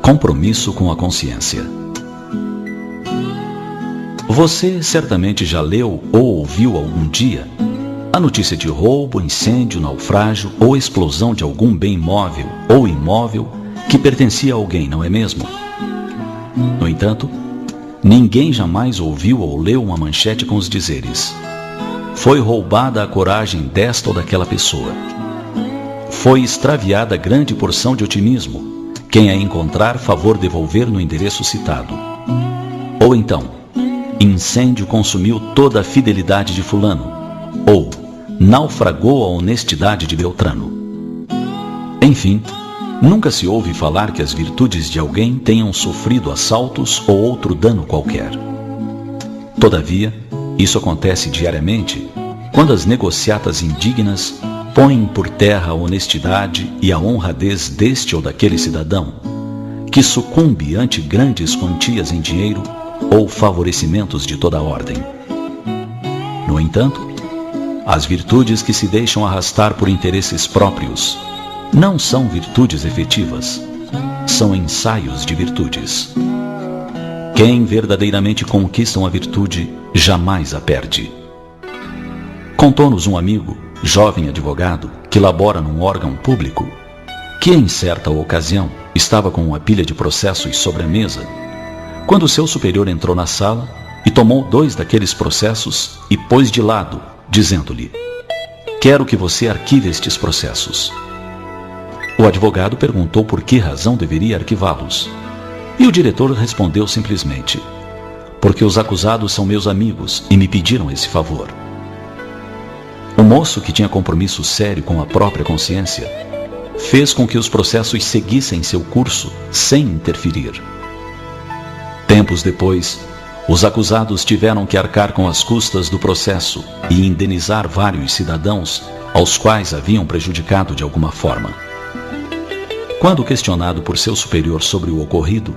Compromisso com a consciência. Você certamente já leu ou ouviu algum dia a notícia de roubo, incêndio, naufrágio ou explosão de algum bem móvel ou imóvel que pertencia a alguém, não é mesmo? No entanto, ninguém jamais ouviu ou leu uma manchete com os dizeres: foi roubada a coragem desta ou daquela pessoa. Foi extraviada grande porção de otimismo. Quem a encontrar, favor devolver no endereço citado. Ou então, incêndio consumiu toda a fidelidade de fulano. Ou, naufragou a honestidade de Beltrano. Enfim, nunca se ouve falar que as virtudes de alguém tenham sofrido assaltos ou outro dano qualquer. Todavia, isso acontece diariamente quando as negociatas indignas põem por terra a honestidade e a honradez deste ou daquele cidadão, que sucumbe ante grandes quantias em dinheiro ou favorecimentos de toda a ordem. No entanto, as virtudes que se deixam arrastar por interesses próprios não são virtudes efetivas, são ensaios de virtudes. Quem verdadeiramente conquista uma virtude jamais a perde. Contou-nos um amigo, jovem advogado, que labora num órgão público, que em certa ocasião estava com uma pilha de processos sobre a mesa, quando seu superior entrou na sala e tomou 2 daqueles processos e pôs de lado, dizendo-lhe: quero que você arquive estes processos. O advogado perguntou por que razão deveria arquivá-los. E o diretor respondeu simplesmente: porque os acusados são meus amigos e me pediram esse favor. O moço, que tinha compromisso sério com a própria consciência, fez com que os processos seguissem seu curso sem interferir. Tempos depois, os acusados tiveram que arcar com as custas do processo e indenizar vários cidadãos aos quais haviam prejudicado de alguma forma. Quando questionado por seu superior sobre o ocorrido,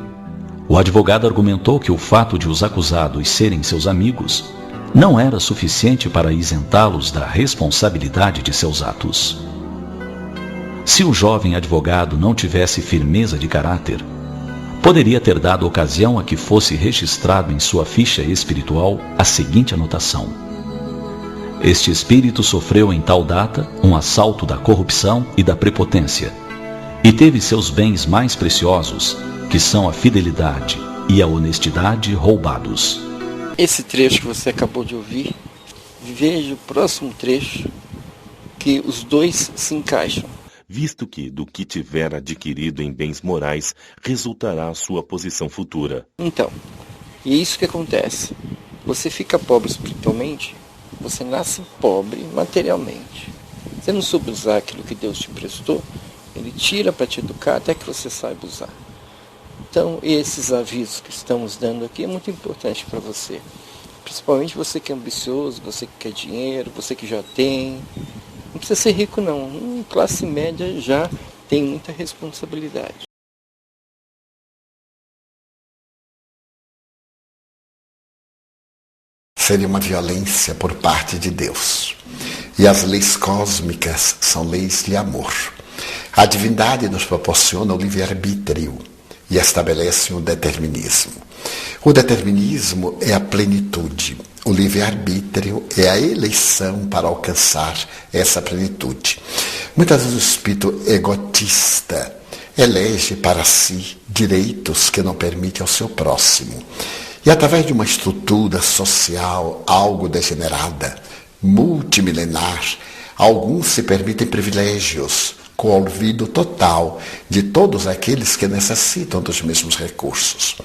o advogado argumentou que o fato de os acusados serem seus amigos não era suficiente para isentá-los da responsabilidade de seus atos. Se o jovem advogado não tivesse firmeza de caráter, poderia ter dado ocasião a que fosse registrado em sua ficha espiritual a seguinte anotação: este espírito sofreu em tal data um assalto da corrupção e da prepotência, e teve seus bens mais preciosos, que são a fidelidade e a honestidade, roubados. Esse trecho que você acabou de ouvir, veja o próximo trecho, que os dois se encaixam. Visto que do que tiver adquirido em bens morais resultará a sua posição futura. Então, e é isso que acontece. Você fica pobre espiritualmente, você nasce pobre materialmente. Você não soube usar aquilo que Deus te prestou, Ele tira para te educar até que você saiba usar. Então, esses avisos que estamos dando aqui é muito importante para você. Principalmente você que é ambicioso, você que quer dinheiro, você que já tem. Não precisa ser rico não. Classe média já tem muita responsabilidade. Seria uma violência por parte de Deus. E as leis cósmicas são leis de amor. A divindade nos proporciona o livre-arbítrio e estabelece um determinismo. O determinismo é a plenitude. O livre-arbítrio é a eleição para alcançar essa plenitude. Muitas vezes o espírito egotista elege para si direitos que não permite ao seu próximo. E através de uma estrutura social algo degenerada, multimilenar, alguns se permitem privilégios, com o olvido total de todos aqueles que necessitam dos mesmos recursos.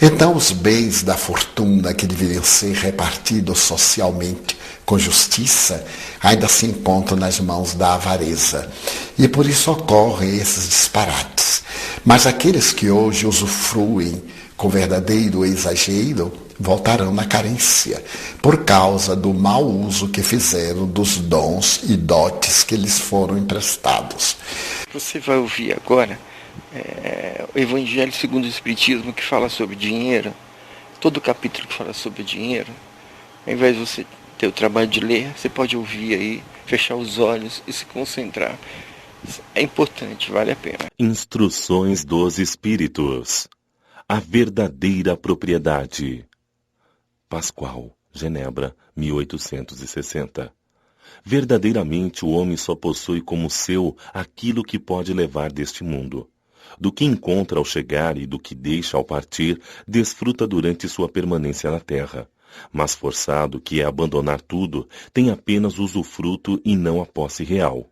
Então, os bens da fortuna que deveriam ser repartidos socialmente com justiça ainda se encontram nas mãos da avareza. E por isso ocorrem esses disparates. Mas aqueles que hoje usufruem com verdadeiro exagero voltarão na carência, por causa do mau uso que fizeram dos dons e dotes que lhes foram emprestados. Você vai ouvir agora o Evangelho segundo o Espiritismo, que fala sobre dinheiro. Todo capítulo que fala sobre dinheiro, ao invés de você ter o trabalho de ler, você pode ouvir aí, fechar os olhos e se concentrar. É importante, vale a pena. Instruções dos Espíritos. A verdadeira propriedade. Pascoal, Genebra, 1860. Verdadeiramente o homem só possui como seu aquilo que pode levar deste mundo. Do que encontra ao chegar e do que deixa ao partir, desfruta durante sua permanência na terra. Mas forçado, que é abandonar tudo, tem apenas usufruto e não a posse real.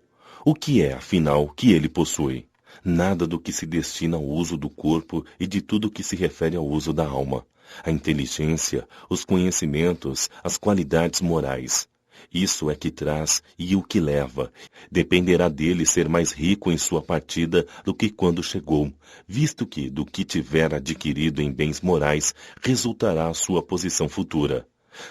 O que é, afinal, que ele possui? Nada do que se destina ao uso do corpo e de tudo que se refere ao uso da alma. A inteligência, os conhecimentos, as qualidades morais. Isso é que traz e o que leva. Dependerá dele ser mais rico em sua partida do que quando chegou, visto que, do que tiver adquirido em bens morais, resultará a sua posição futura.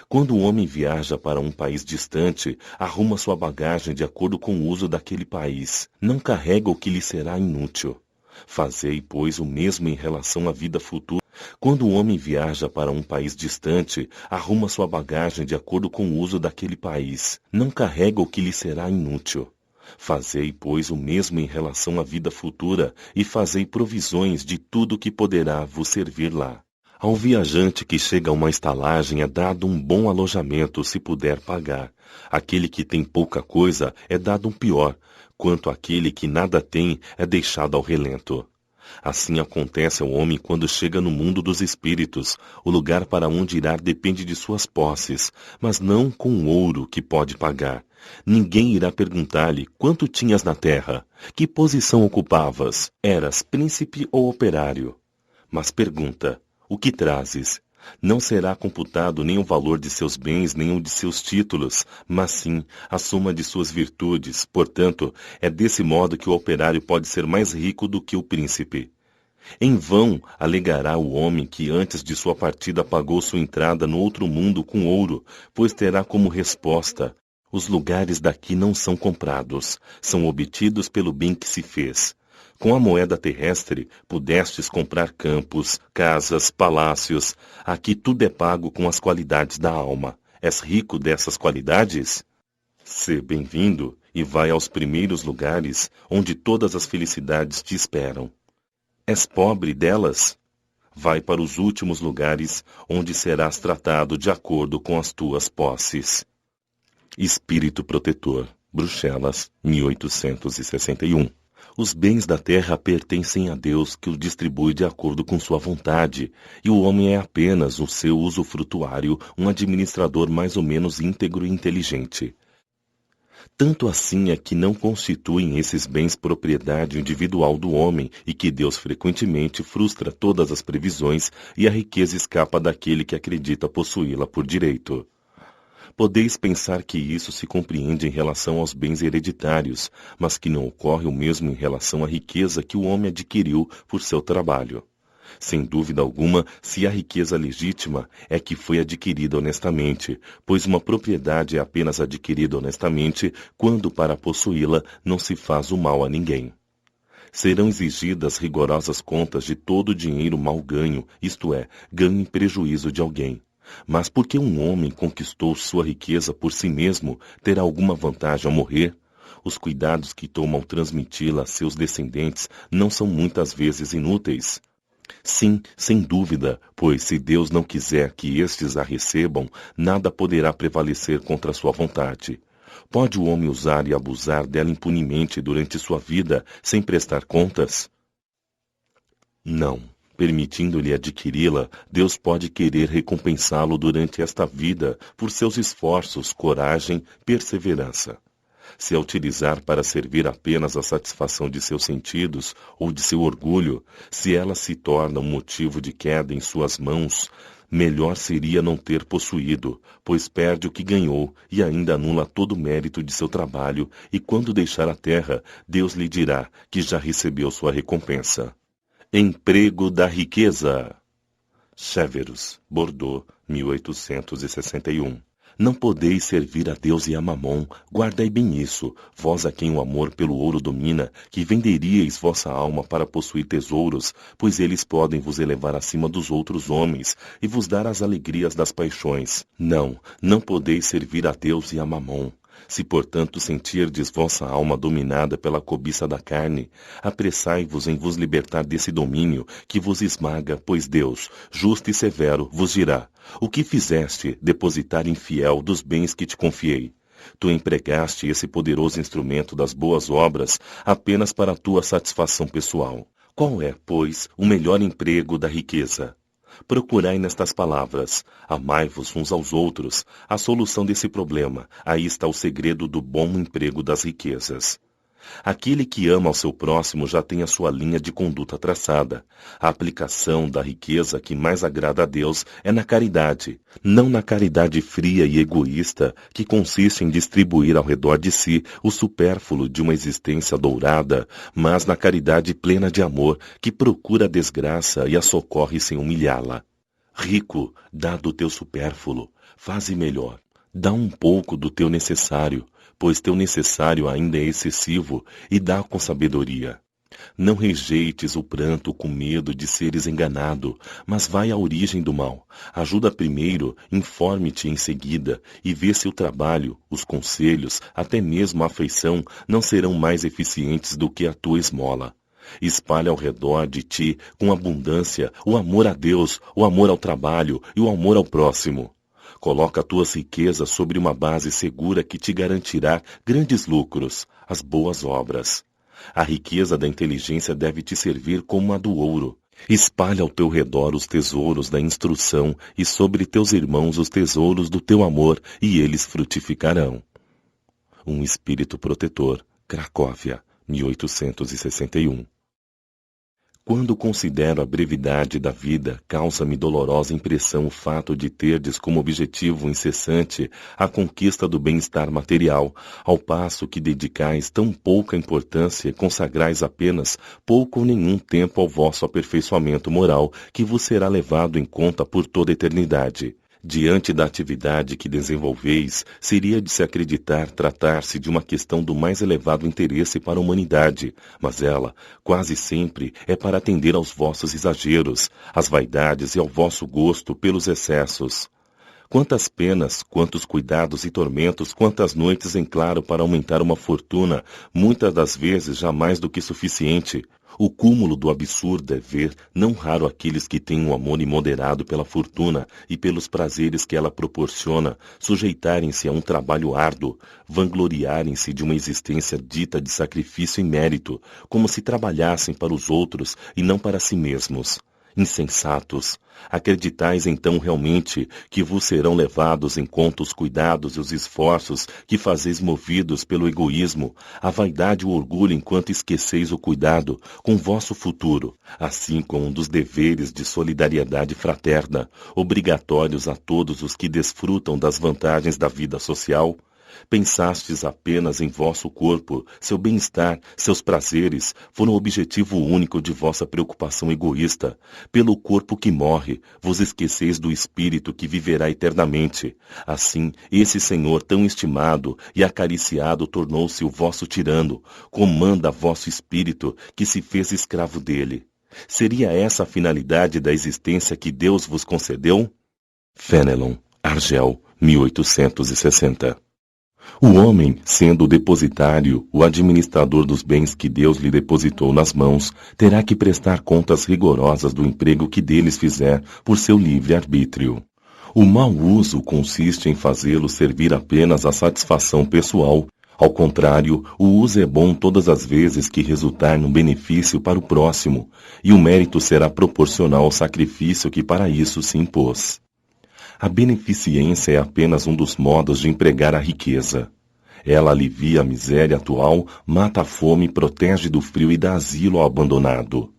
Quando o homem viaja para um país distante, arruma sua bagagem de acordo com o uso daquele país. Não carrega o que lhe será inútil. Fazei, pois, o mesmo em relação à vida futura. Quando o homem viaja para um país distante, arruma sua bagagem de acordo com o uso daquele país. Não carrega o que lhe será inútil. Fazei, pois, o mesmo em relação à vida futura e fazei provisões de tudo que poderá vos servir lá. Ao viajante que chega a uma estalagem é dado um bom alojamento se puder pagar. Aquele que tem pouca coisa é dado um pior, quanto aquele que nada tem é deixado ao relento. Assim acontece ao homem quando chega no mundo dos espíritos. O lugar para onde irá depende de suas posses, mas não com o ouro que pode pagar. Ninguém irá perguntar-lhe quanto tinhas na terra, que posição ocupavas, eras príncipe ou operário. Mas pergunta, o que trazes? Não será computado nem o valor de seus bens, nem o de seus títulos, mas sim a soma de suas virtudes. Portanto, é desse modo que o operário pode ser mais rico do que o príncipe. Em vão alegará o homem que antes de sua partida pagou sua entrada no outro mundo com ouro, pois terá como resposta: os lugares daqui não são comprados, são obtidos pelo bem que se fez. Com a moeda terrestre, pudestes comprar campos, casas, palácios. Aqui tudo é pago com as qualidades da alma. És rico dessas qualidades? Sê bem-vindo e vai aos primeiros lugares, onde todas as felicidades te esperam. És pobre delas? Vai para os últimos lugares, onde serás tratado de acordo com as tuas posses. Espírito Protetor, Bruxelas, 1861. Os bens da terra pertencem a Deus, que os distribui de acordo com sua vontade, e o homem é apenas o seu usufrutuário, um administrador mais ou menos íntegro e inteligente. Tanto assim é que não constituem esses bens propriedade individual do homem e que Deus frequentemente frustra todas as previsões e a riqueza escapa daquele que acredita possuí-la por direito. Podeis pensar que isso se compreende em relação aos bens hereditários, mas que não ocorre o mesmo em relação à riqueza que o homem adquiriu por seu trabalho. Sem dúvida alguma, se a riqueza legítima é que foi adquirida honestamente, pois uma propriedade é apenas adquirida honestamente quando para possuí-la não se faz o mal a ninguém. Serão exigidas rigorosas contas de todo o dinheiro mal ganho, isto é, ganho em prejuízo de alguém. Mas porque um homem conquistou sua riqueza por si mesmo, terá alguma vantagem ao morrer? Os cuidados que toma ao transmiti-la a seus descendentes não são muitas vezes inúteis? Sim, sem dúvida, pois se Deus não quiser que estes a recebam, nada poderá prevalecer contra sua vontade. Pode o homem usar e abusar dela impunemente durante sua vida, sem prestar contas? Não. Permitindo-lhe adquiri-la, Deus pode querer recompensá-lo durante esta vida por seus esforços, coragem, perseverança. Se a utilizar para servir apenas à satisfação de seus sentidos ou de seu orgulho, se ela se torna um motivo de queda em suas mãos, melhor seria não ter possuído, pois perde o que ganhou e ainda anula todo o mérito de seu trabalho, e quando deixar a terra, Deus lhe dirá que já recebeu sua recompensa. Emprego da riqueza. Severus, Bordeaux, 1861. Não podeis servir a Deus e a Mamon, guardai bem isso, vós a quem o amor pelo ouro domina, que venderíeis vossa alma para possuir tesouros, pois eles podem vos elevar acima dos outros homens e vos dar as alegrias das paixões. Não, não podeis servir a Deus e a Mamon. Se, portanto, sentirdes vossa alma dominada pela cobiça da carne, apressai-vos em vos libertar desse domínio que vos esmaga, pois Deus, justo e severo, vos dirá: o que fizeste, depositar infiel dos bens que te confiei? Tu empregaste esse poderoso instrumento das boas obras apenas para a tua satisfação pessoal. Qual é, pois, o melhor emprego da riqueza? Procurai nestas palavras: amai-vos uns aos outros. A solução desse problema, aí está o segredo do bom emprego das riquezas. Aquele que ama ao seu próximo já tem a sua linha de conduta traçada. A aplicação da riqueza que mais agrada a Deus é na caridade, não na caridade fria e egoísta que consiste em distribuir ao redor de si o supérfluo de uma existência dourada, mas na caridade plena de amor que procura a desgraça e a socorre sem humilhá-la. Rico, dá do teu supérfluo, faze melhor. Dá um pouco do teu necessário, pois teu necessário ainda é excessivo, e dá com sabedoria. Não rejeites o pranto com medo de seres enganado, mas vai à origem do mal. Ajuda primeiro, informe-te em seguida, e vê se o trabalho, os conselhos, até mesmo a afeição, não serão mais eficientes do que a tua esmola. Espalha ao redor de ti, com abundância, o amor a Deus, o amor ao trabalho e o amor ao próximo. Coloca tuas riquezas sobre uma base segura que te garantirá grandes lucros, as boas obras. A riqueza da inteligência deve te servir como a do ouro. Espalha ao teu redor os tesouros da instrução e sobre teus irmãos os tesouros do teu amor, e eles frutificarão. Um Espírito Protetor, Cracóvia, 1861. Quando considero a brevidade da vida, causa-me dolorosa impressão o fato de terdes como objetivo incessante a conquista do bem-estar material, ao passo que dedicais tão pouca importância e consagrais apenas pouco ou nenhum tempo ao vosso aperfeiçoamento moral, que vos será levado em conta por toda a eternidade. Diante da atividade que desenvolveis, seria de se acreditar tratar-se de uma questão do mais elevado interesse para a humanidade, mas ela, quase sempre, é para atender aos vossos exageros, às vaidades e ao vosso gosto pelos excessos. Quantas penas, quantos cuidados e tormentos, quantas noites em claro para aumentar uma fortuna, muitas das vezes já mais do que suficiente. O cúmulo do absurdo é ver, não raro aqueles que têm um amor imoderado pela fortuna e pelos prazeres que ela proporciona, sujeitarem-se a um trabalho árduo, vangloriarem-se de uma existência dita de sacrifício e mérito, como se trabalhassem para os outros e não para si mesmos. Insensatos! Acreditais então realmente que vos serão levados em conta os cuidados e os esforços que fazeis movidos pelo egoísmo, a vaidade e o orgulho enquanto esqueceis o cuidado com vosso futuro, assim como um dos deveres de solidariedade fraterna, obrigatórios a todos os que desfrutam das vantagens da vida social? Pensastes apenas em vosso corpo, seu bem-estar, seus prazeres, foram o objetivo único de vossa preocupação egoísta. Pelo corpo que morre, vos esqueceis do espírito que viverá eternamente. Assim, esse Senhor tão estimado e acariciado tornou-se o vosso tirano, comanda vosso espírito, que se fez escravo dele. Seria essa a finalidade da existência que Deus vos concedeu? Fenelon, Argel, 1860. O homem, sendo o depositário, o administrador dos bens que Deus lhe depositou nas mãos, terá que prestar contas rigorosas do emprego que deles fizer por seu livre-arbítrio. O mau uso consiste em fazê-lo servir apenas à satisfação pessoal. Ao contrário, o uso é bom todas as vezes que resultar num benefício para o próximo, e o mérito será proporcional ao sacrifício que para isso se impôs. A beneficência é apenas um dos modos de empregar a riqueza. Ela alivia a miséria atual, mata a fome, protege do frio e dá asilo ao abandonado.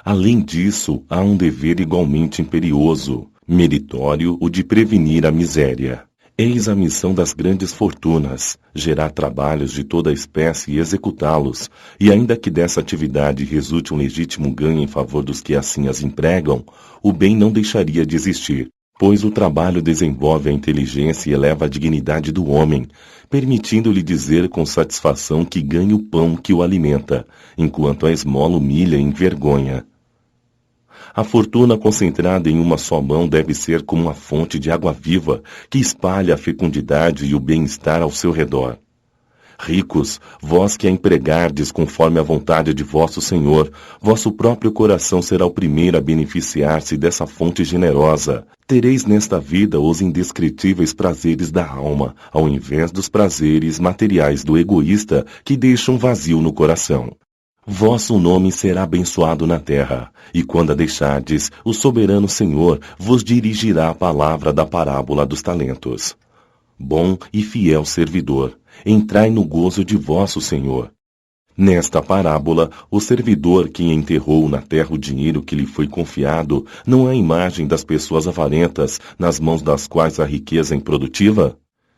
Além disso, há um dever igualmente imperioso, meritório, o de prevenir a miséria. Eis a missão das grandes fortunas, gerar trabalhos de toda a espécie e executá-los, e ainda que dessa atividade resulte um legítimo ganho em favor dos que assim as empregam, o bem não deixaria de existir, pois o trabalho desenvolve a inteligência e eleva a dignidade do homem, permitindo-lhe dizer com satisfação que ganha o pão que o alimenta, enquanto a esmola humilha e envergonha. A fortuna concentrada em uma só mão deve ser como uma fonte de água viva que espalha a fecundidade e o bem-estar ao seu redor. Ricos, vós que a empregardes conforme a vontade de vosso Senhor, vosso próprio coração será o primeiro a beneficiar-se dessa fonte generosa. Tereis nesta vida os indescritíveis prazeres da alma, ao invés dos prazeres materiais do egoísta que deixam vazio no coração. Vosso nome será abençoado na terra, e quando a deixardes, o soberano Senhor vos dirigirá a palavra da parábola dos talentos. Bom e fiel servidor, entrai no gozo de vosso Senhor. Nesta parábola, o servidor que enterrou na terra o dinheiro que lhe foi confiado não é a imagem das pessoas avarentas, nas mãos das quais a riqueza é improdutiva?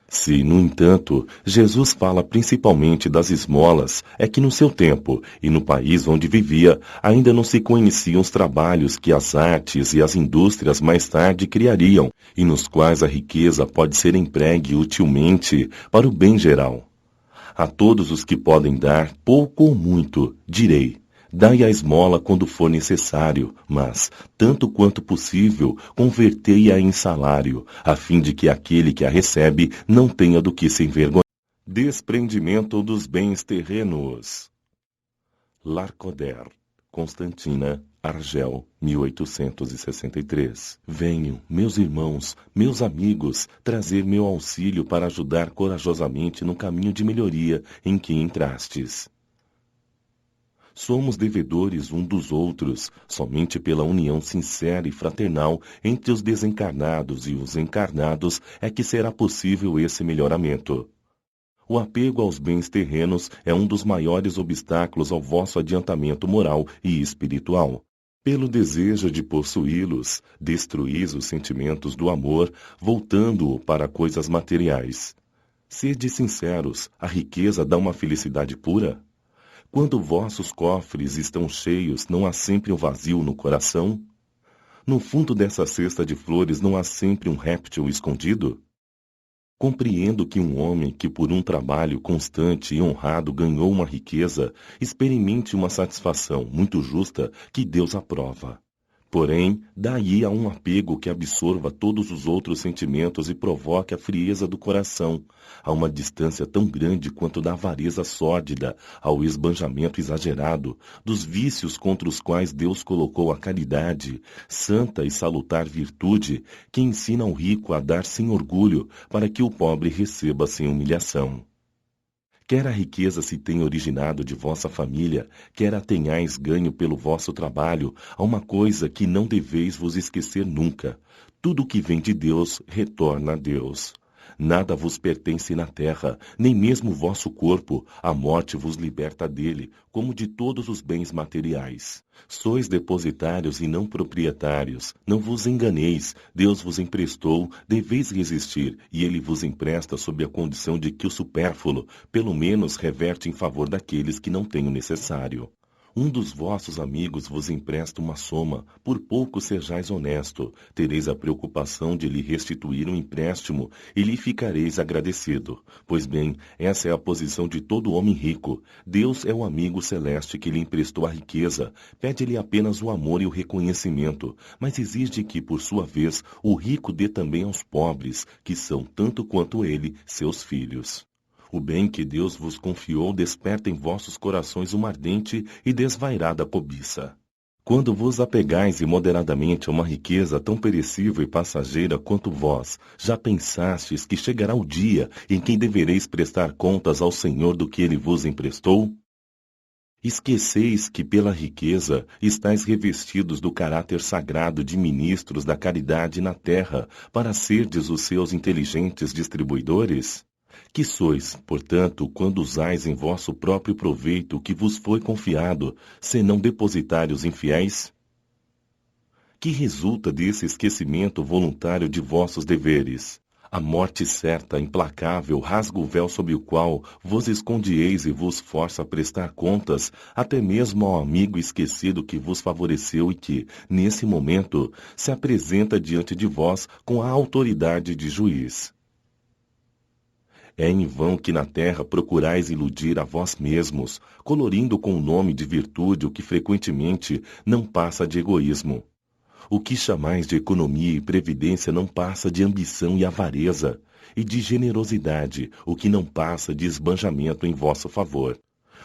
Se, no entanto, Jesus fala principalmente das esmolas, é que no seu tempo e no país onde vivia, ainda não se conheciam os trabalhos que as artes e as indústrias mais tarde criariam, e nos quais a riqueza pode ser empregue utilmente para o bem geral. A todos os que podem dar, pouco ou muito, direi: dai a esmola quando for necessário, mas, tanto quanto possível, convertei-a em salário, a fim de que aquele que a recebe não tenha do que se envergonhar. Desprendimento dos bens terrenos. Lacordaire, Constantina, Argel, 1863. Venham, meus irmãos, meus amigos, trazer meu auxílio para ajudar corajosamente no caminho de melhoria em que entrastes. Somos devedores um dos outros, somente pela união sincera e fraternal entre os desencarnados e os encarnados é que será possível esse melhoramento. O apego aos bens terrenos é um dos maiores obstáculos ao vosso adiantamento moral e espiritual. Pelo desejo de possuí-los, destruís os sentimentos do amor, voltando-o para coisas materiais. Sede sinceros, a riqueza dá uma felicidade pura? Quando vossos cofres estão cheios, não há sempre um vazio no coração? No fundo dessa cesta de flores não há sempre um réptil escondido? Compreendo que um homem que por um trabalho constante e honrado ganhou uma riqueza, experimente uma satisfação muito justa que Deus aprova. Porém, daí a um apego que absorva todos os outros sentimentos e provoque a frieza do coração, a uma distância tão grande quanto da avareza sórdida, ao esbanjamento exagerado, dos vícios contra os quais Deus colocou a caridade, santa e salutar virtude, que ensina ao rico a dar sem orgulho, para que o pobre receba sem humilhação. Quer a riqueza se tenha originado de vossa família, quer a tenhais ganho pelo vosso trabalho, há uma coisa que não deveis vos esquecer nunca: tudo que vem de Deus retorna a Deus. Nada vos pertence na terra, nem mesmo o vosso corpo, a morte vos liberta dele, como de todos os bens materiais. Sois depositários e não proprietários, não vos enganeis, Deus vos emprestou, deveis resistir, e ele vos empresta sob a condição de que o supérfluo, pelo menos, reverte em favor daqueles que não têm o necessário. Um dos vossos amigos vos empresta uma soma, por pouco sejais honesto, tereis a preocupação de lhe restituir um empréstimo e lhe ficareis agradecido. Pois bem, essa é a posição de todo homem rico. Deus é o amigo celeste que lhe emprestou a riqueza, pede-lhe apenas o amor e o reconhecimento, mas exige que, por sua vez, o rico dê também aos pobres, que são, tanto quanto ele, seus filhos. O bem que Deus vos confiou desperta em vossos corações uma ardente e desvairada cobiça. Quando vos apegais imoderadamente a uma riqueza tão perecível e passageira quanto vós, já pensastes que chegará o dia em que devereis prestar contas ao Senhor do que ele vos emprestou? Esqueceis que pela riqueza estáis revestidos do caráter sagrado de ministros da caridade na terra, para serdes os seus inteligentes distribuidores? Que sois, portanto, quando usais em vosso próprio proveito o que vos foi confiado, senão depositários infiéis? Que resulta desse esquecimento voluntário de vossos deveres? A morte certa, implacável, rasga o véu sob o qual vos escondieis e vos força a prestar contas, até mesmo ao amigo esquecido que vos favoreceu e que, nesse momento, se apresenta diante de vós com a autoridade de juiz. É em vão que na terra procurais iludir a vós mesmos, colorindo com o nome de virtude o que frequentemente não passa de egoísmo. O que chamais de economia e previdência não passa de ambição e avareza, e de generosidade, o que não passa de esbanjamento em vosso favor.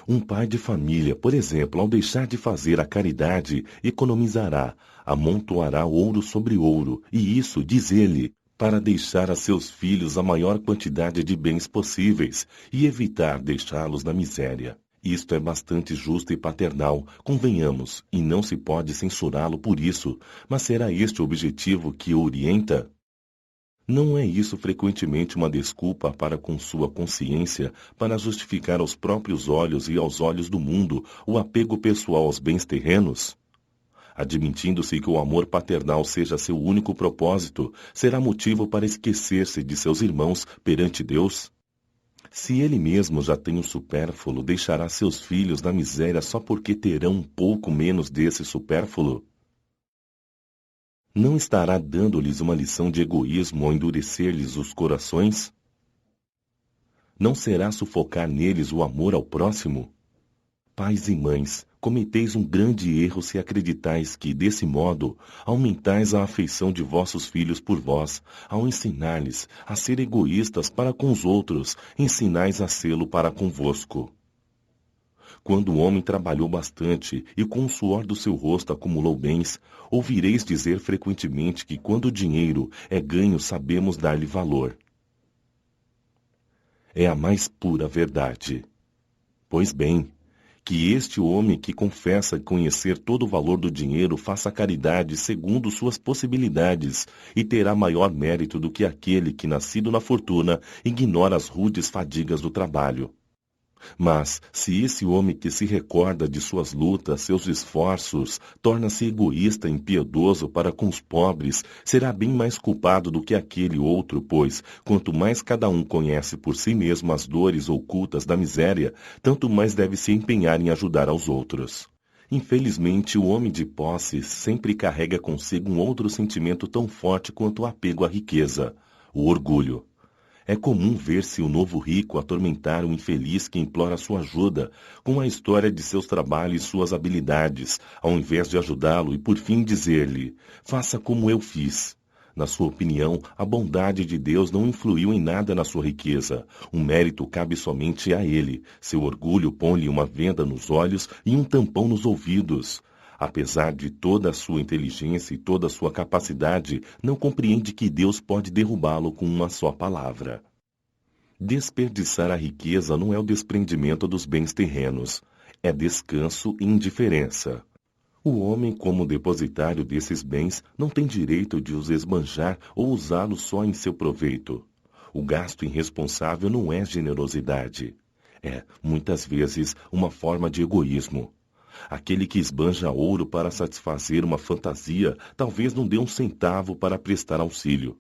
Um pai de família, por exemplo, ao deixar de fazer a caridade, economizará, amontoará ouro sobre ouro, e isso, diz ele, para deixar a seus filhos a maior quantidade de bens possíveis e evitar deixá-los na miséria. Isto é bastante justo e paternal, convenhamos, e não se pode censurá-lo por isso, mas será este o objetivo que o orienta? Não é isso frequentemente uma desculpa para com sua consciência para justificar aos próprios olhos e aos olhos do mundo o apego pessoal aos bens terrenos? Admitindo-se que o amor paternal seja seu único propósito, será motivo para esquecer-se de seus irmãos perante Deus? Se ele mesmo já tem o supérfluo, deixará seus filhos na miséria só porque terão um pouco menos desse supérfluo? Não estará dando-lhes uma lição de egoísmo ao endurecer-lhes os corações? Não será sufocar neles o amor ao próximo? Pais e mães, cometeis um grande erro se acreditais que, desse modo, aumentais a afeição de vossos filhos por vós, ao ensinar-lhes a ser egoístas para com os outros, ensinais a sê-lo para convosco. Quando o homem trabalhou bastante e com o suor do seu rosto acumulou bens, ouvireis dizer frequentemente que quando o dinheiro é ganho sabemos dar-lhe valor. É a mais pura verdade. Pois bem, que este homem que confessa conhecer todo o valor do dinheiro faça caridade segundo suas possibilidades e terá maior mérito do que aquele que, nascido na fortuna, ignora as rudes fadigas do trabalho. Mas, se esse homem que se recorda de suas lutas, seus esforços, torna-se egoísta e impiedoso para com os pobres, será bem mais culpado do que aquele outro, pois, quanto mais cada um conhece por si mesmo as dores ocultas da miséria, tanto mais deve se empenhar em ajudar aos outros. Infelizmente, o homem de posses sempre carrega consigo um outro sentimento tão forte quanto o apego à riqueza, o orgulho. É comum ver-se o novo rico atormentar o infeliz que implora sua ajuda, com a história de seus trabalhos e suas habilidades, ao invés de ajudá-lo e por fim dizer-lhe, faça como eu fiz. Na sua opinião, a bondade de Deus não influiu em nada na sua riqueza. O mérito cabe somente a ele. Seu orgulho põe-lhe uma venda nos olhos e um tampão nos ouvidos. Apesar de toda a sua inteligência e toda a sua capacidade, não compreende que Deus pode derrubá-lo com uma só palavra. Desperdiçar a riqueza não é o desprendimento dos bens terrenos, é descanso e indiferença. O homem, como depositário desses bens, não tem direito de os esbanjar ou usá-los só em seu proveito. O gasto irresponsável não é generosidade. É, muitas vezes, uma forma de egoísmo. Aquele que esbanja ouro para satisfazer uma fantasia, talvez não dê um centavo para prestar auxílio.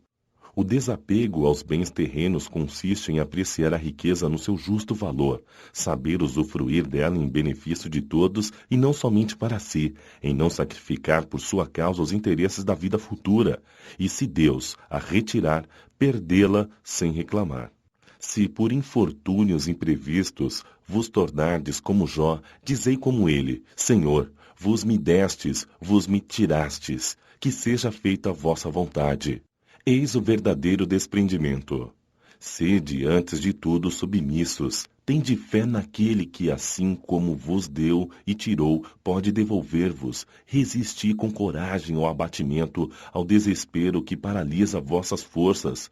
O desapego aos bens terrenos consiste em apreciar a riqueza no seu justo valor, saber usufruir dela em benefício de todos e não somente para si, em não sacrificar por sua causa os interesses da vida futura, e se Deus a retirar, perdê-la sem reclamar. Se por infortúnios imprevistos vos tornardes como Jó, dizei como ele, Senhor, vos me destes, vos me tirastes, que seja feita a vossa vontade. Eis o verdadeiro desprendimento. Sede, antes de tudo, submissos. Tende fé naquele que, assim como vos deu e tirou, pode devolver-vos. Resisti com coragem ao abatimento, ao desespero que paralisa vossas forças.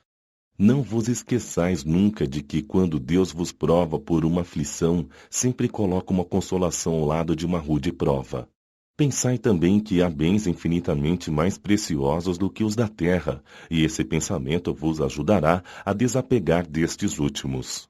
Não vos esqueçais nunca de que, quando Deus vos prova por uma aflição, sempre coloca uma consolação ao lado de uma rude prova. Pensai também que há bens infinitamente mais preciosos do que os da terra, e esse pensamento vos ajudará a desapegar destes últimos.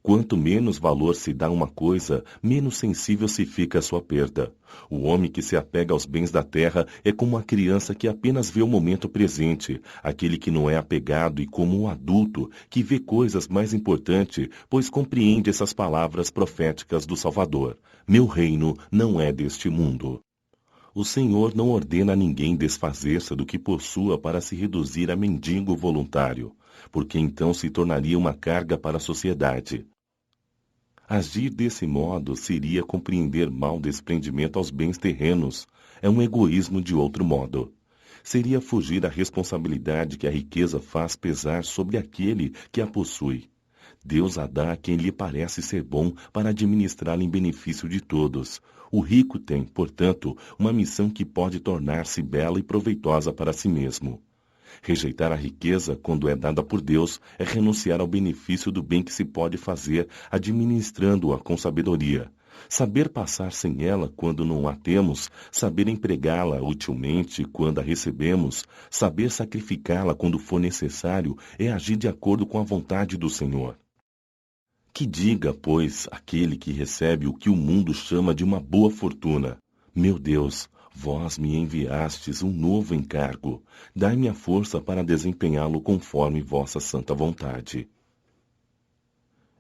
Quanto menos valor se dá a uma coisa, menos sensível se fica à sua perda. O homem que se apega aos bens da terra é como uma criança que apenas vê o momento presente, aquele que não é apegado e como um adulto que vê coisas mais importantes, pois compreende essas palavras proféticas do Salvador. Meu reino não é deste mundo. O Senhor não ordena a ninguém desfazer-se do que possua para se reduzir a mendigo voluntário, porque então se tornaria uma carga para a sociedade. Agir desse modo seria compreender mal o desprendimento aos bens terrenos. É um egoísmo de outro modo. Seria fugir à responsabilidade que a riqueza faz pesar sobre aquele que a possui. Deus a dá a quem lhe parece ser bom para administrá-la em benefício de todos. O rico tem, portanto, uma missão que pode tornar-se bela e proveitosa para si mesmo. Rejeitar a riqueza, quando é dada por Deus, é renunciar ao benefício do bem que se pode fazer, administrando-a com sabedoria. Saber passar sem ela quando não a temos, saber empregá-la utilmente quando a recebemos, saber sacrificá-la quando for necessário, é agir de acordo com a vontade do Senhor. Que diga, pois, aquele que recebe o que o mundo chama de uma boa fortuna: meu Deus, vós me enviastes um novo encargo, dai-me a força para desempenhá-lo conforme vossa santa vontade.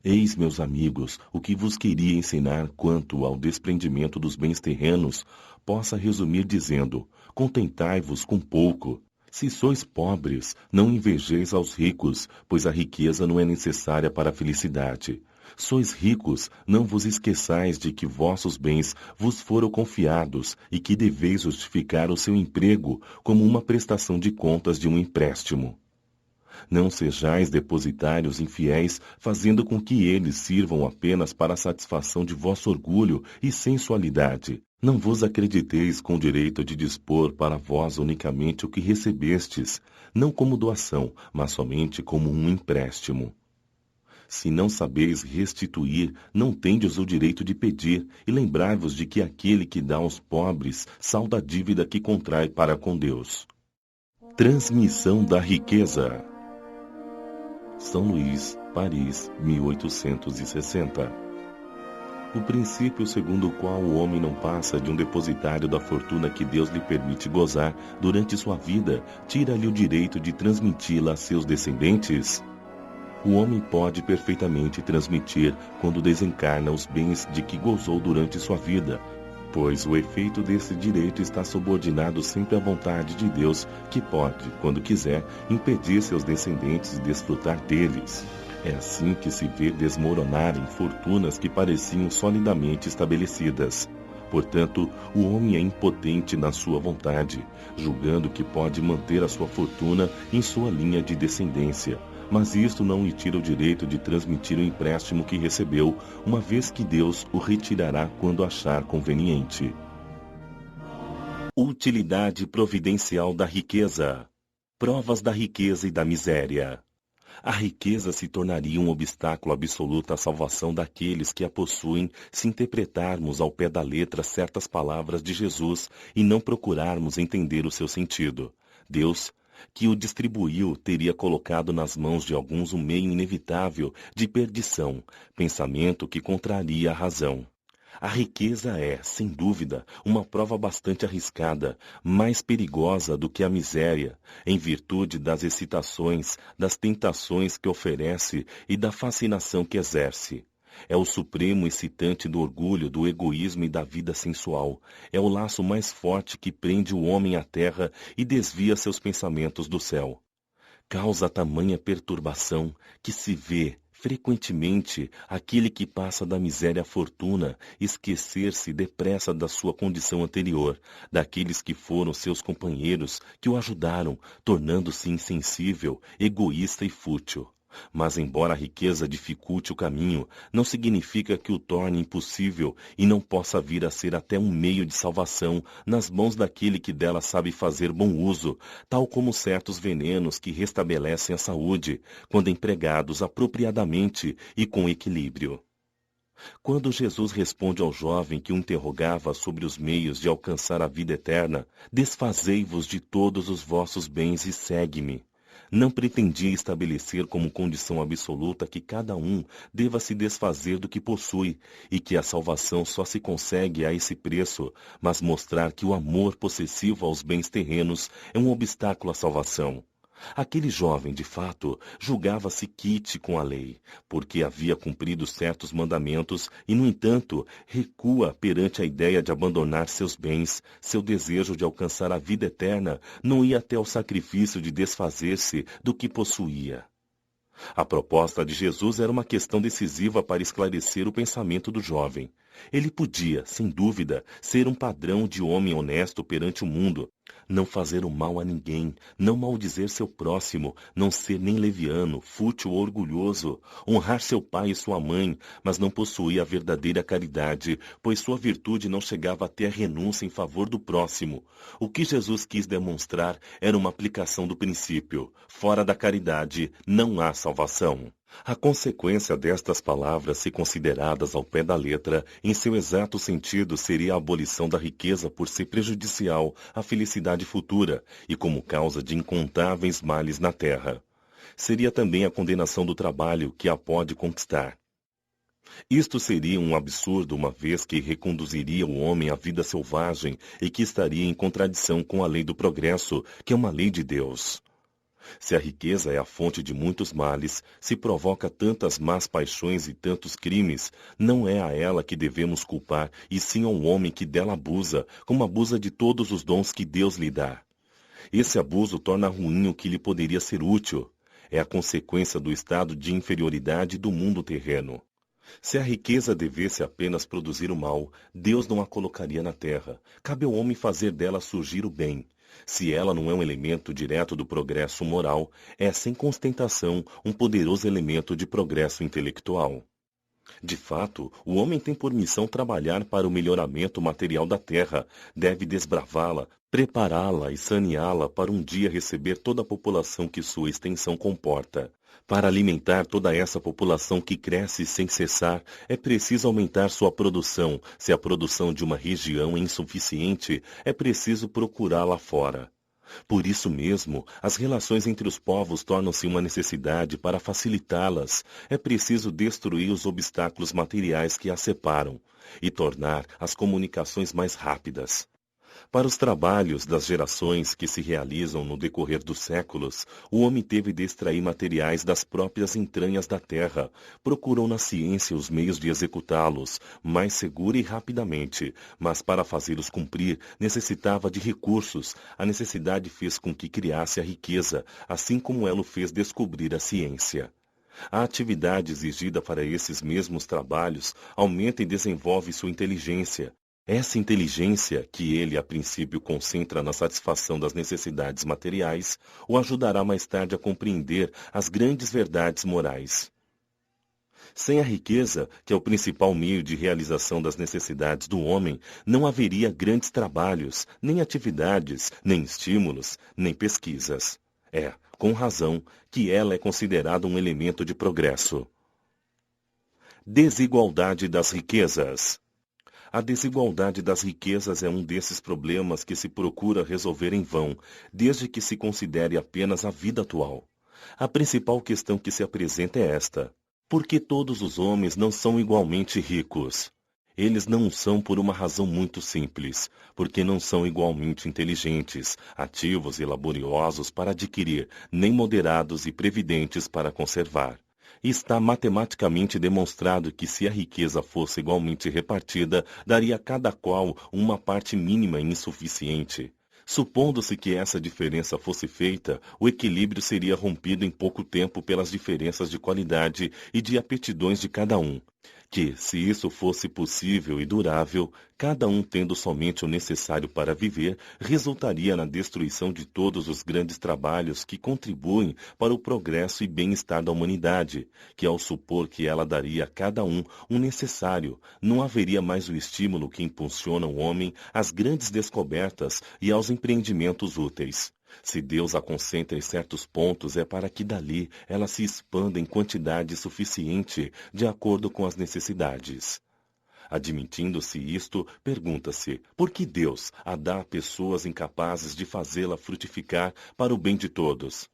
Eis, meus amigos, o que vos queria ensinar quanto ao desprendimento dos bens terrenos, possa resumir dizendo: contentai-vos com pouco. Se sois pobres, não invejeis aos ricos, pois a riqueza não é necessária para a felicidade. Sois ricos, não vos esqueçais de que vossos bens vos foram confiados e que deveis justificar o seu emprego como uma prestação de contas de um empréstimo. Não sejais depositários infiéis, fazendo com que eles sirvam apenas para a satisfação de vosso orgulho e sensualidade. Não vos acrediteis com o direito de dispor para vós unicamente o que recebestes, não como doação, mas somente como um empréstimo. Se não sabeis restituir, não tendes o direito de pedir, e lembrai-vos de que aquele que dá aos pobres salda a dívida que contrai para com Deus. Transmissão da riqueza. São Luís, Paris, 1860. O princípio segundo o qual o homem não passa de um depositário da fortuna que Deus lhe permite gozar durante sua vida, tira-lhe o direito de transmiti-la a seus descendentes. O homem pode perfeitamente transmitir, quando desencarna, os bens de que gozou durante sua vida, pois o efeito desse direito está subordinado sempre à vontade de Deus, que pode, quando quiser, impedir seus descendentes de desfrutar deles. É assim que se vê desmoronarem fortunas que pareciam solidamente estabelecidas. Portanto, o homem é impotente na sua vontade, julgando que pode manter a sua fortuna em sua linha de descendência. Mas isto não lhe tira o direito de transmitir o empréstimo que recebeu, uma vez que Deus o retirará quando achar conveniente. Utilidade providencial da riqueza. Provas da riqueza e da miséria. A riqueza se tornaria um obstáculo absoluto à salvação daqueles que a possuem se interpretarmos ao pé da letra certas palavras de Jesus e não procurarmos entender o seu sentido. Deus, que o distribuiu, teria colocado nas mãos de alguns um meio inevitável de perdição, pensamento que contraria a razão. A riqueza é, sem dúvida, uma prova bastante arriscada, mais perigosa do que a miséria, em virtude das excitações, das tentações que oferece e da fascinação que exerce. É o supremo excitante do orgulho, do egoísmo e da vida sensual. É o laço mais forte que prende o homem à terra e desvia seus pensamentos do céu. Causa tamanha perturbação que se vê, frequentemente, aquele que passa da miséria à fortuna esquecer-se depressa da sua condição anterior, daqueles que foram seus companheiros, que o ajudaram, tornando-se insensível, egoísta e fútil. Mas, embora a riqueza dificulte o caminho, não significa que o torne impossível e não possa vir a ser até um meio de salvação nas mãos daquele que dela sabe fazer bom uso, tal como certos venenos que restabelecem a saúde, quando empregados apropriadamente e com equilíbrio. Quando Jesus responde ao jovem que o interrogava sobre os meios de alcançar a vida eterna, desfazei-vos de todos os vossos bens e segue-me. Não pretendia estabelecer como condição absoluta que cada um deva se desfazer do que possui e que a salvação só se consegue a esse preço, mas mostrar que o amor possessivo aos bens terrenos é um obstáculo à salvação. Aquele jovem, de fato, julgava-se quite com a lei, porque havia cumprido certos mandamentos e, no entanto, recua perante a ideia de abandonar seus bens. Seu desejo de alcançar a vida eterna não ia até ao sacrifício de desfazer-se do que possuía. A proposta de Jesus era uma questão decisiva para esclarecer o pensamento do jovem. Ele podia, sem dúvida, ser um padrão de homem honesto perante o mundo, não fazer o mal a ninguém, não maldizer seu próximo, não ser nem leviano, fútil ou orgulhoso, honrar seu pai e sua mãe, mas não possuir a verdadeira caridade, pois sua virtude não chegava até a renúncia em favor do próximo. O que Jesus quis demonstrar era uma aplicação do princípio: fora da caridade não há salvação. A consequência destas palavras, se consideradas ao pé da letra, em seu exato sentido, seria a abolição da riqueza por ser prejudicial à felicidade futura e como causa de incontáveis males na terra. Seria também a condenação do trabalho que a pode conquistar. Isto seria um absurdo, uma vez que reconduziria o homem à vida selvagem e que estaria em contradição com a lei do progresso, que é uma lei de Deus. Se a riqueza é a fonte de muitos males, se provoca tantas más paixões e tantos crimes, não é a ela que devemos culpar, e sim ao homem que dela abusa, como abusa de todos os dons que Deus lhe dá. Esse abuso torna ruim o que lhe poderia ser útil. É a consequência do estado de inferioridade do mundo terreno. Se a riqueza devesse apenas produzir o mal, Deus não a colocaria na terra. Cabe ao homem fazer dela surgir o bem. Se ela não é um elemento direto do progresso moral, é, sem constentação, um poderoso elemento de progresso intelectual. De fato, o homem tem por missão trabalhar para o melhoramento material da terra, deve desbravá-la, prepará-la e saneá-la para um dia receber toda a população que sua extensão comporta. Para alimentar toda essa população que cresce sem cessar, é preciso aumentar sua produção. Se a produção de uma região é insuficiente, é preciso procurá-la fora. Por isso mesmo, as relações entre os povos tornam-se uma necessidade. Para facilitá-las, é preciso destruir os obstáculos materiais que as separam e tornar as comunicações mais rápidas. Para os trabalhos das gerações que se realizam no decorrer dos séculos, o homem teve de extrair materiais das próprias entranhas da terra. Procurou na ciência os meios de executá-los mais segura e rapidamente, mas para fazê-los cumprir necessitava de recursos. A necessidade fez com que criasse a riqueza, assim como ela o fez descobrir a ciência. A atividade exigida para esses mesmos trabalhos aumenta e desenvolve sua inteligência. Essa inteligência, que ele a princípio concentra na satisfação das necessidades materiais, o ajudará mais tarde a compreender as grandes verdades morais. Sem a riqueza, que é o principal meio de realização das necessidades do homem, não haveria grandes trabalhos, nem atividades, nem estímulos, nem pesquisas. É, com razão, que ela é considerada um elemento de progresso. Desigualdade das riquezas. A desigualdade das riquezas é um desses problemas que se procura resolver em vão, desde que se considere apenas a vida atual. A principal questão que se apresenta é esta: por que todos os homens não são igualmente ricos? Eles não são por uma razão muito simples, porque não são igualmente inteligentes, ativos e laboriosos para adquirir, nem moderados e previdentes para conservar. Está matematicamente demonstrado que se a riqueza fosse igualmente repartida, daria a cada qual uma parte mínima e insuficiente. Supondo-se que essa diferença fosse feita, o equilíbrio seria rompido em pouco tempo pelas diferenças de qualidade e de aptidões de cada um. Que, se isso fosse possível e durável, cada um tendo somente o necessário para viver, resultaria na destruição de todos os grandes trabalhos que contribuem para o progresso e bem-estar da humanidade, que ao supor que ela daria a cada um o necessário, não haveria mais o estímulo que impulsiona o homem às grandes descobertas e aos empreendimentos úteis. Se Deus a concentra em certos pontos, é para que dali ela se expanda em quantidade suficiente de acordo com as necessidades. Admitindo-se isto, pergunta-se, por que Deus a dá a pessoas incapazes de fazê-la frutificar para o bem de todos?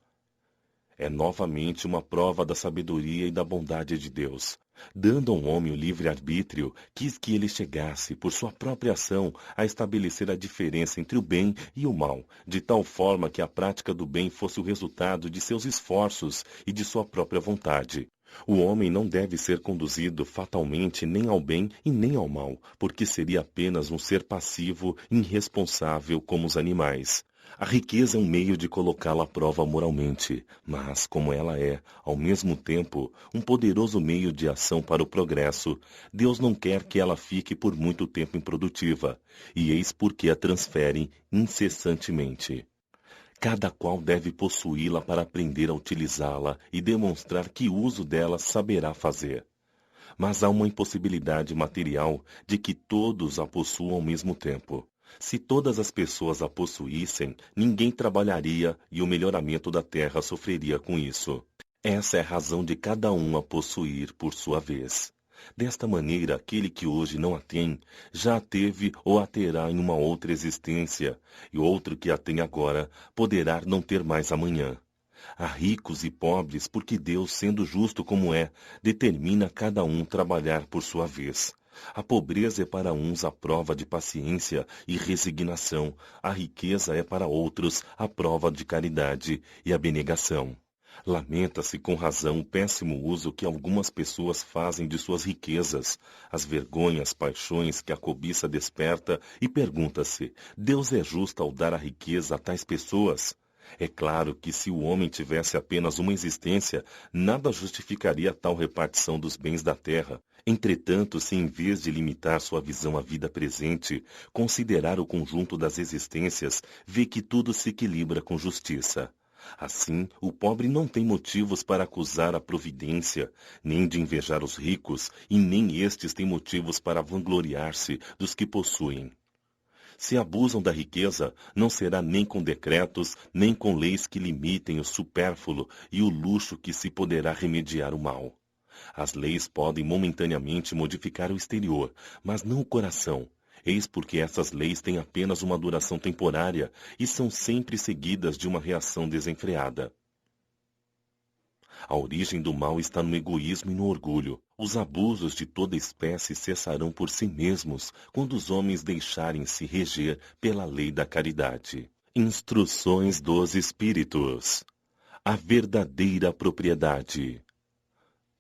É novamente uma prova da sabedoria e da bondade de Deus. Dando ao homem o livre-arbítrio, quis que ele chegasse, por sua própria ação, a estabelecer a diferença entre o bem e o mal, de tal forma que a prática do bem fosse o resultado de seus esforços e de sua própria vontade. O homem não deve ser conduzido fatalmente nem ao bem e nem ao mal, porque seria apenas um ser passivo, irresponsável como os animais. A riqueza é um meio de colocá-la à prova moralmente, mas, como ela é, ao mesmo tempo, um poderoso meio de ação para o progresso, Deus não quer que ela fique por muito tempo improdutiva, e eis por que a transferem incessantemente. Cada qual deve possuí-la para aprender a utilizá-la e demonstrar que uso dela saberá fazer. Mas há uma impossibilidade material de que todos a possuam ao mesmo tempo. Se todas as pessoas a possuíssem, ninguém trabalharia e o melhoramento da terra sofreria com isso. Essa é a razão de cada um a possuir por sua vez. Desta maneira, aquele que hoje não a tem, já a teve ou a terá em uma outra existência, e outro que a tem agora poderá não ter mais amanhã. Há ricos e pobres porque Deus, sendo justo como é, determina cada um trabalhar por sua vez. A pobreza é para uns a prova de paciência e resignação, a riqueza é para outros a prova de caridade e abnegação. Lamenta-se com razão o péssimo uso que algumas pessoas fazem de suas riquezas, as vergonhas, paixões que a cobiça desperta, e pergunta-se: Deus é justo ao dar a riqueza a tais pessoas? É claro que se o homem tivesse apenas uma existência, nada justificaria tal repartição dos bens da terra. Entretanto, se em vez de limitar sua visão à vida presente, considerar o conjunto das existências, vê que tudo se equilibra com justiça. Assim, o pobre não tem motivos para acusar a providência, nem de invejar os ricos, e nem estes têm motivos para vangloriar-se dos que possuem. Se abusam da riqueza, não será nem com decretos, nem com leis que limitem o supérfluo e o luxo que se poderá remediar o mal. As leis podem momentaneamente modificar o exterior, mas não o coração. Eis porque essas leis têm apenas uma duração temporária e são sempre seguidas de uma reação desenfreada. A origem do mal está no egoísmo e no orgulho. Os abusos de toda espécie cessarão por si mesmos quando os homens deixarem-se reger pela lei da caridade. Instruções dos Espíritos. A verdadeira propriedade.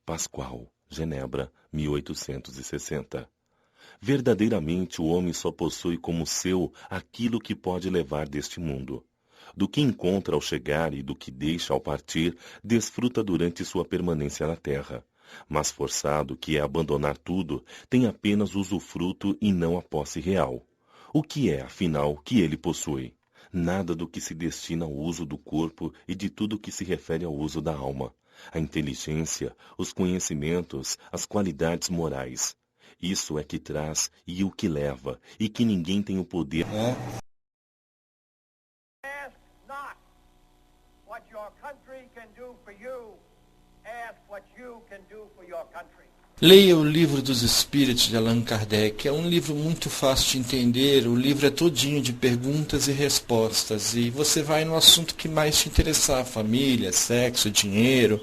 Pascoal, Genebra, 1860. Verdadeiramente o homem só possui como seu aquilo que pode levar deste mundo. Do que encontra ao chegar e do que deixa ao partir, desfruta durante sua permanência na terra. Mas forçado, que é abandonar tudo, tem apenas usufruto e não a posse real. O que é, afinal, que ele possui? Nada do que se destina ao uso do corpo e de tudo que se refere ao uso da alma. A inteligência, os conhecimentos, as qualidades morais. Isso é que traz e o que leva, e que ninguém tem o poder. Ask not what your country can do for you. Ask what you can do for your country. Leia o Livro dos Espíritos de Allan Kardec. É um livro muito fácil de entender. O livro é todinho de perguntas e respostas. E você vai no assunto que mais te interessar. Família, sexo, dinheiro,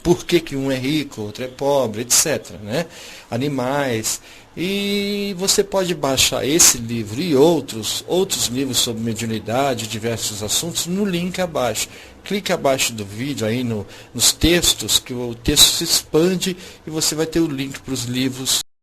por que um é rico, outro é pobre, etc. Né? Animais. E você pode baixar esse livro e outros livros sobre mediunidade, diversos assuntos, no link abaixo. Clique abaixo do vídeo aí nos textos, que o texto se expande e você vai ter o link para os livros